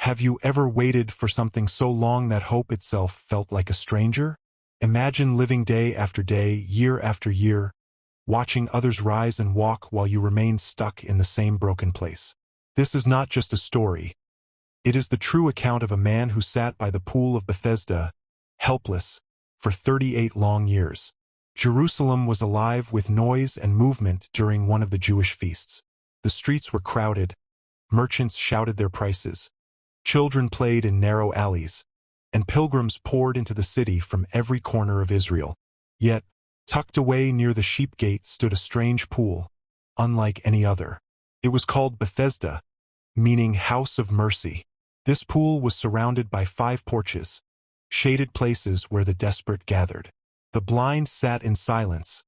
Have you ever waited for something so long that hope itself felt like a stranger? Imagine living day after day, year after year, watching others rise and walk while you remain stuck in the same broken place. This is not just a story. It is the true account of a man who sat by the Pool of Bethesda, helpless, for 38 long years. Jerusalem was alive with noise and movement during one of the Jewish feasts. The streets were crowded, merchants shouted their prices, children played in narrow alleys, and pilgrims poured into the city from every corner of Israel. Yet, tucked away near the sheep gate stood a strange pool, unlike any other. It was called Bethesda, meaning house of mercy. This pool was surrounded by 5 porches, shaded places where the desperate gathered. The blind sat in silence,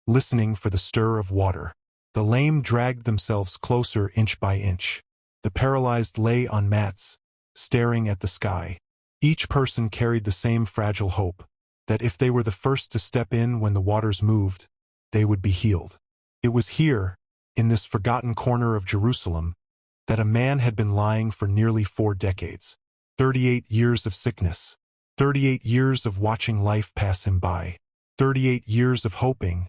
listening for the stir of water. The lame dragged themselves closer inch by inch. The paralyzed lay on mats, staring at the sky. Each person carried the same fragile hope, that if they were the first to step in when the waters moved, they would be healed. It was here, in this forgotten corner of Jerusalem, that a man had been lying for nearly 4 decades. 38 years of sickness. 38 years of watching life pass him by. 38 years of hoping,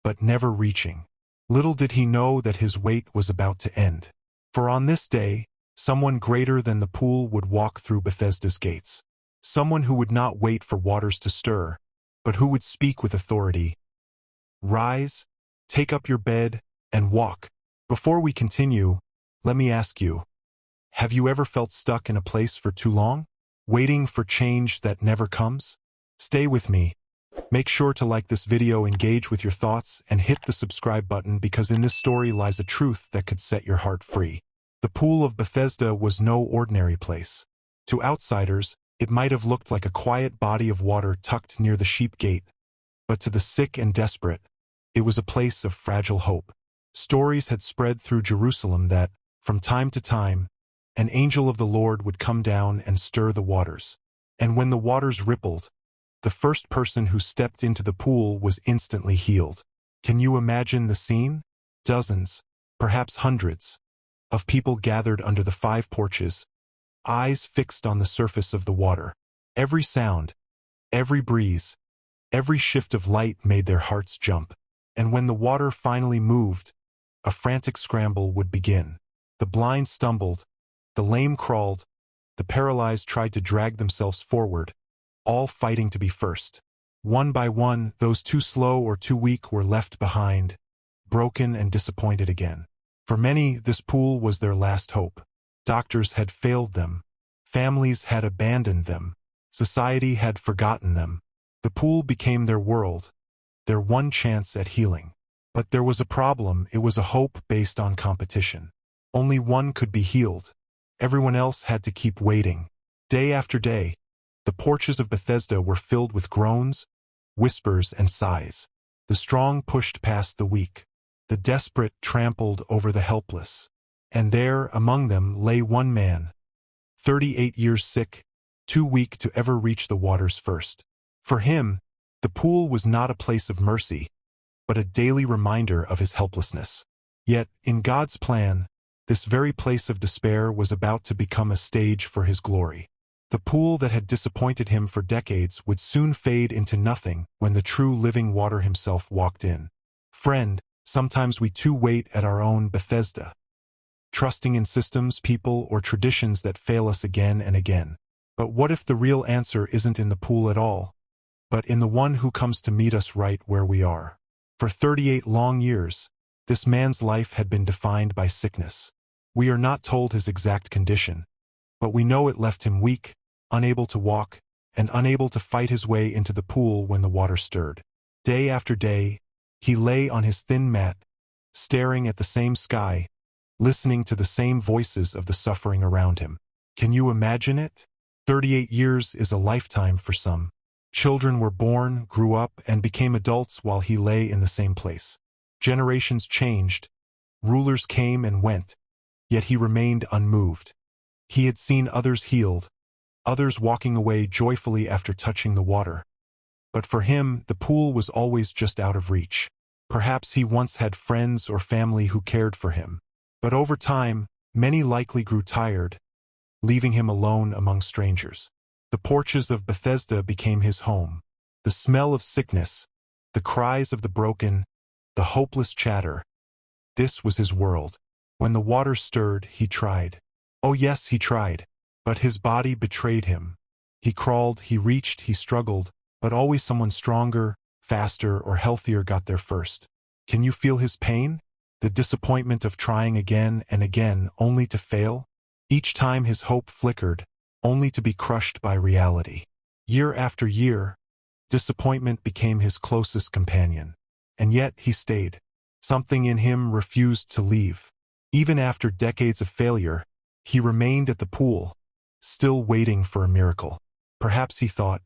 but never reaching. Little did he know that his wait was about to end. For on this day, someone greater than the pool would walk through Bethesda's gates. Someone who would not wait for waters to stir, but who would speak with authority. Rise, take up your bed, and walk. Before we continue, let me ask you, have you ever felt stuck in a place for too long? Waiting for change that never comes? Stay with me. Make sure to like this video, engage with your thoughts, and hit the subscribe button because in this story lies a truth that could set your heart free. The Pool of Bethesda was no ordinary place. To outsiders, it might have looked like a quiet body of water tucked near the sheep gate, but to the sick and desperate, it was a place of fragile hope. Stories had spread through Jerusalem that, from time to time, an angel of the Lord would come down and stir the waters. And when the waters rippled, the first person who stepped into the pool was instantly healed. Can you imagine the scene? Dozens, perhaps hundreds, of people gathered under the 5 porches, eyes fixed on the surface of the water. Every sound, every breeze, every shift of light made their hearts jump. And when the water finally moved, a frantic scramble would begin. The blind stumbled, the lame crawled, the paralyzed tried to drag themselves forward, all fighting to be first. One by one, those too slow or too weak were left behind, broken and disappointed again. For many, this pool was their last hope. Doctors had failed them. Families had abandoned them. Society had forgotten them. The pool became their world, their one chance at healing. But there was a problem. It was a hope based on competition. Only one could be healed. Everyone else had to keep waiting. Day after day, the porches of Bethesda were filled with groans, whispers, and sighs. The strong pushed past the weak. The desperate trampled over the helpless. And there, among them, lay one man, 38 years sick, too weak to ever reach the waters first. For him, the pool was not a place of mercy, but a daily reminder of his helplessness. Yet, in God's plan, this very place of despair was about to become a stage for his glory. The pool that had disappointed him for decades would soon fade into nothing when the true living water himself walked in. Friend, sometimes we too wait at our own Bethesda, trusting in systems, people, or traditions that fail us again and again. But what if the real answer isn't in the pool at all, but in the one who comes to meet us right where we are? For 38 long years, this man's life had been defined by sickness. We are not told his exact condition, but we know it left him weak, unable to walk, and unable to fight his way into the pool when the water stirred. Day after day, he lay on his thin mat, staring at the same sky, listening to the same voices of the suffering around him. Can you imagine it? 38 years is a lifetime for some. Children were born, grew up, and became adults while he lay in the same place. Generations changed, rulers came and went, yet he remained unmoved. He had seen others healed, others walking away joyfully after touching the water. But for him, the pool was always just out of reach. Perhaps he once had friends or family who cared for him. But over time, many likely grew tired, leaving him alone among strangers. The porches of Bethesda became his home. The smell of sickness, the cries of the broken, the hopeless chatter. This was his world. When the water stirred, he tried. Oh yes, he tried. But his body betrayed him. He crawled, he reached, he struggled, but always someone stronger, faster, or healthier got there first. Can you feel his pain? The disappointment of trying again and again, only to fail? Each time his hope flickered, only to be crushed by reality. Year after year, disappointment became his closest companion. And yet he stayed. Something in him refused to leave. Even after decades of failure, he remained at the pool, still waiting for a miracle. Perhaps he thought,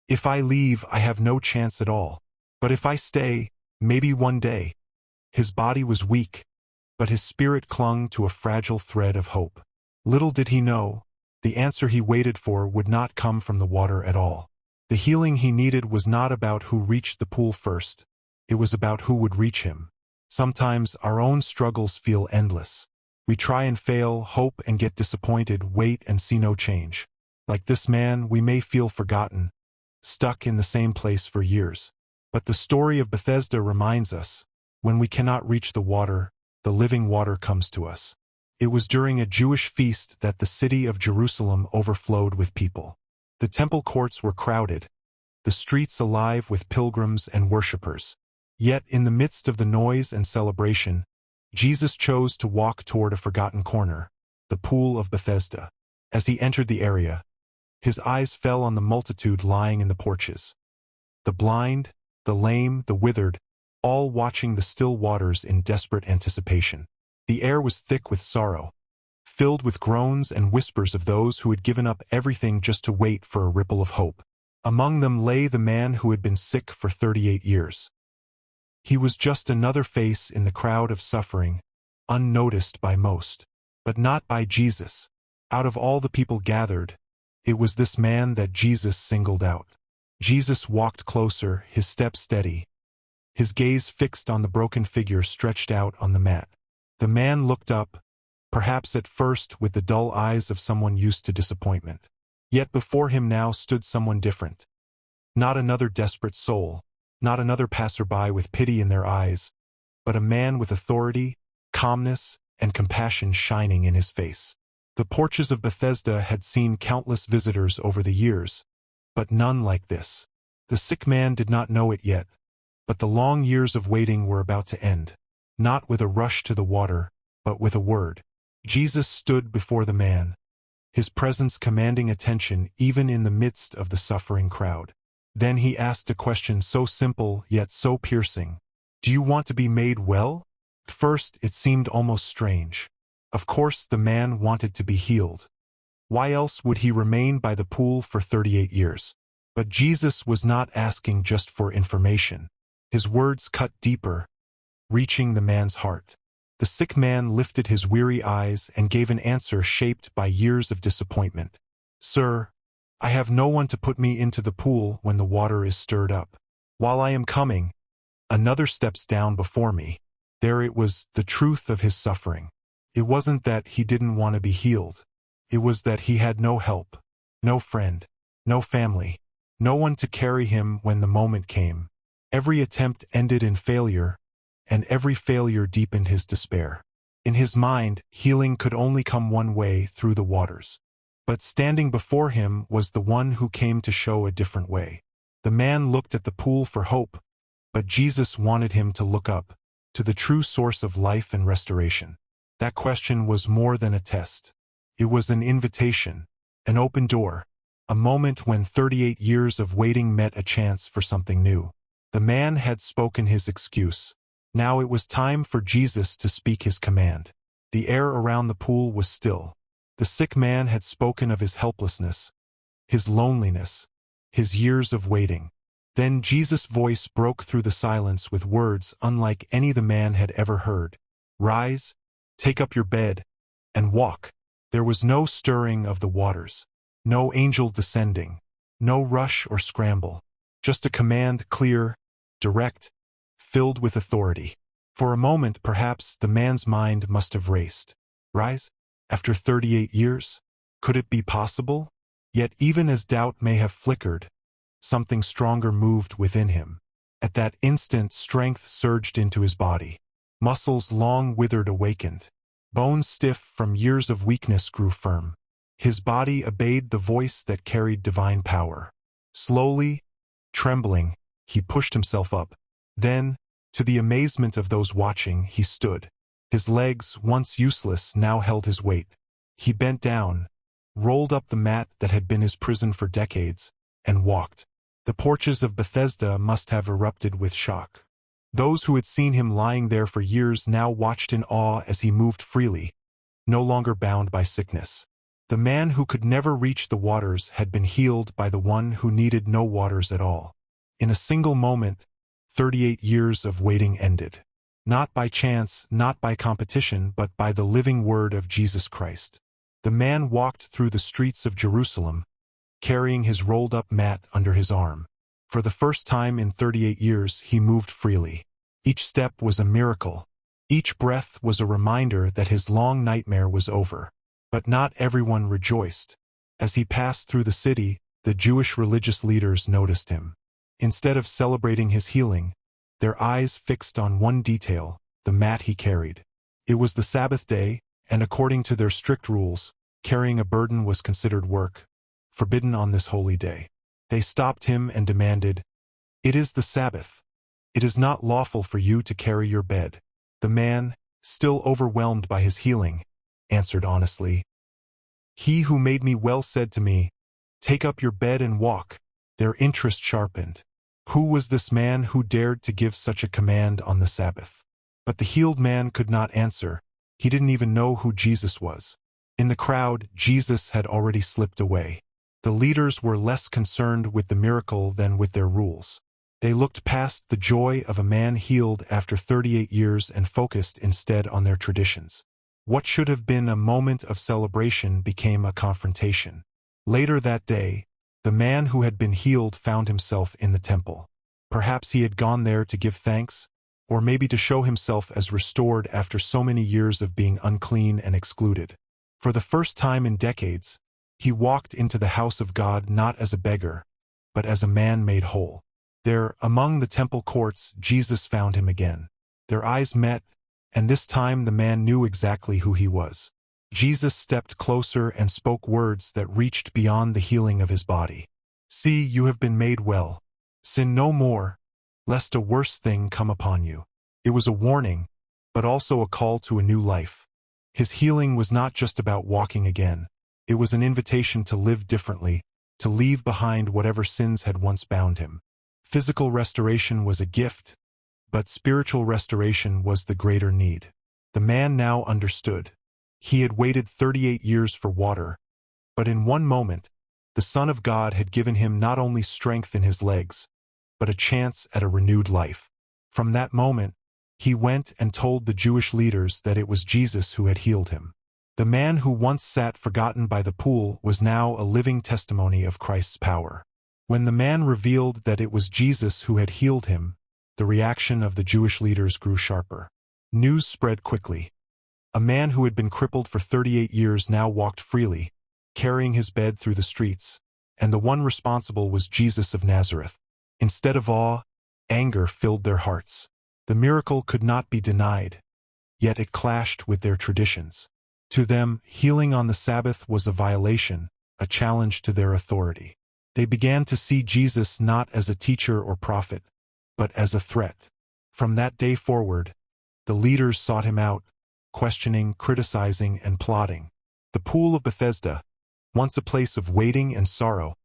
if I leave, I have no chance at all. But if I stay, maybe one day. His body was weak, but his spirit clung to a fragile thread of hope. Little did he know, the answer he waited for would not come from the water at all. The healing he needed was not about who reached the pool first. It was about who would reach him. Sometimes our own struggles feel endless. We try and fail, hope and get disappointed, wait and see no change. Like this man, we may feel forgotten, stuck in the same place for years. But the story of Bethesda reminds us, when we cannot reach the water, the living water comes to us. It was during a Jewish feast that the city of Jerusalem overflowed with people. The temple courts were crowded, the streets alive with pilgrims and worshippers. Yet in the midst of the noise and celebration, Jesus chose to walk toward a forgotten corner, the Pool of Bethesda. As he entered the area, his eyes fell on the multitude lying in the porches. The blind, the lame, the withered, all watching the still waters in desperate anticipation. The air was thick with sorrow, filled with groans and whispers of those who had given up everything just to wait for a ripple of hope. Among them lay the man who had been sick for 38 years. He was just another face in the crowd of suffering, unnoticed by most. But not by Jesus. Out of all the people gathered, it was this man that Jesus singled out. Jesus walked closer, his step steady, his gaze fixed on the broken figure stretched out on the mat. The man looked up, perhaps at first with the dull eyes of someone used to disappointment. Yet before him now stood someone different. Not another desperate soul, not another passerby with pity in their eyes, but a man with authority, calmness, and compassion shining in his face. The porches of Bethesda had seen countless visitors over the years, but none like this. The sick man did not know it yet, but the long years of waiting were about to end. Not with a rush to the water, but with a word. Jesus stood before the man, his presence commanding attention even in the midst of the suffering crowd. Then he asked a question so simple yet so piercing. Do you want to be made well? At first it seemed almost strange. Of course the man wanted to be healed. Why else would he remain by the pool for 38 years? But Jesus was not asking just for information. His words cut deeper, reaching the man's heart. The sick man lifted his weary eyes and gave an answer shaped by years of disappointment. Sir, I have no one to put me into the pool when the water is stirred up. While I am coming, another steps down before me. There it was, the truth of his suffering. It wasn't that he didn't want to be healed. It was that he had no help, no friend, no family, no one to carry him when the moment came. Every attempt ended in failure, and every failure deepened his despair. In his mind, healing could only come one way, through the waters. But standing before him was the one who came to show a different way. The man looked at the pool for hope, but Jesus wanted him to look up, to the true source of life and restoration. That question was more than a test. It was an invitation, an open door, a moment when 38 years of waiting met a chance for something new. The man had spoken his excuse. Now it was time for Jesus to speak his command. The air around the pool was still. The sick man had spoken of his helplessness, his loneliness, his years of waiting. Then Jesus' voice broke through the silence with words unlike any the man had ever heard. Rise, take up your bed, and walk. There was no stirring of the waters, no angel descending, no rush or scramble, just a command clear, direct, filled with authority. For a moment, perhaps, the man's mind must have raced. Rise? After 38 years? Could it be possible? Yet even as doubt may have flickered, something stronger moved within him. At that instant, strength surged into his body. Muscles long withered awakened. Bones stiff from years of weakness grew firm. His body obeyed the voice that carried divine power. Slowly, trembling, he pushed himself up. Then, to the amazement of those watching, he stood. His legs, once useless, now held his weight. He bent down, rolled up the mat that had been his prison for decades, and walked. The porches of Bethesda must have erupted with shock. Those who had seen him lying there for years now watched in awe as he moved freely, no longer bound by sickness. The man who could never reach the waters had been healed by the one who needed no waters at all. In a single moment, 38 years of waiting ended. Not by chance, not by competition, but by the living word of Jesus Christ. The man walked through the streets of Jerusalem, carrying his rolled-up mat under his arm. For the first time in 38 years, he moved freely. Each step was a miracle. Each breath was a reminder that his long nightmare was over. But not everyone rejoiced. As he passed through the city, the Jewish religious leaders noticed him. Instead of celebrating his healing, their eyes fixed on one detail, the mat he carried. It was the Sabbath day, and according to their strict rules, carrying a burden was considered work, forbidden on this holy day. They stopped him and demanded, "It is the Sabbath. It is not lawful for you to carry your bed." The man, still overwhelmed by his healing, answered honestly, "He who made me well said to me, 'Take up your bed and walk.'" Their interest sharpened. Who was this man who dared to give such a command on the Sabbath? But the healed man could not answer. He didn't even know who Jesus was. In the crowd, Jesus had already slipped away. The leaders were less concerned with the miracle than with their rules. They looked past the joy of a man healed after 38 years and focused instead on their traditions. What should have been a moment of celebration became a confrontation. Later that day, the man who had been healed found himself in the temple. Perhaps he had gone there to give thanks, or maybe to show himself as restored after so many years of being unclean and excluded. For the first time in decades, he walked into the house of God not as a beggar, but as a man made whole. There, among the temple courts, Jesus found him again. Their eyes met, and this time the man knew exactly who he was. Jesus stepped closer and spoke words that reached beyond the healing of his body. "See, you have been made well. Sin no more, lest a worse thing come upon you." It was a warning, but also a call to a new life. His healing was not just about walking again. It was an invitation to live differently, to leave behind whatever sins had once bound him. Physical restoration was a gift, but spiritual restoration was the greater need. The man now understood. He had waited 38 years for water, but in one moment, the Son of God had given him not only strength in his legs, but a chance at a renewed life. From that moment, he went and told the Jewish leaders that it was Jesus who had healed him. The man who once sat forgotten by the pool was now a living testimony of Christ's power. When the man revealed that it was Jesus who had healed him, the reaction of the Jewish leaders grew sharper. News spread quickly. A man who had been crippled for 38 years now walked freely, carrying his bed through the streets, and the one responsible was Jesus of Nazareth. Instead of awe, anger filled their hearts. The miracle could not be denied, yet it clashed with their traditions. To them, healing on the Sabbath was a violation, a challenge to their authority. They began to see Jesus not as a teacher or prophet, but as a threat. From that day forward, the leaders sought him out, questioning, criticizing, and plotting. The Pool of Bethesda, once a place of waiting and sorrow,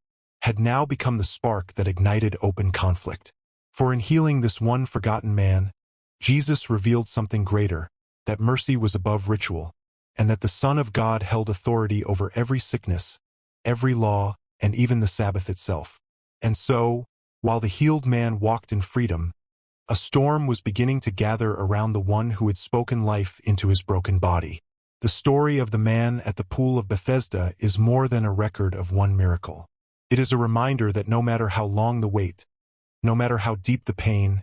had now become the spark that ignited open conflict. For in healing this one forgotten man, Jesus revealed something greater, that mercy was above ritual, and that the Son of God held authority over every sickness, every law, and even the Sabbath itself. And so, while the healed man walked in freedom, a storm was beginning to gather around the one who had spoken life into his broken body. The story of the man at the Pool of Bethesda is more than a record of one miracle. It is a reminder that no matter how long the wait, no matter how deep the pain,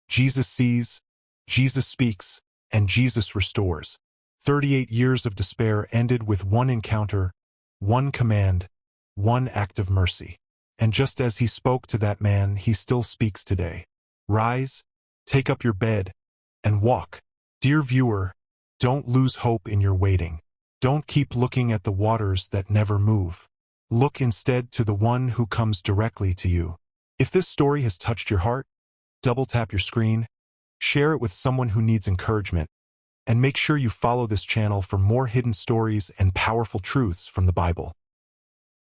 Jesus sees, Jesus speaks, and Jesus restores. 38 years of despair ended with one encounter, One command, one act of mercy. And just as he spoke to that man, he still speaks today. Rise, take up your bed, and walk. Dear viewer, don't lose hope in your waiting. Don't keep looking at the waters that never move. Look instead to the one who comes directly to you. If this story has touched your heart, double tap your screen, share it with someone who needs encouragement, and make sure you follow this channel for more hidden stories and powerful truths from the Bible.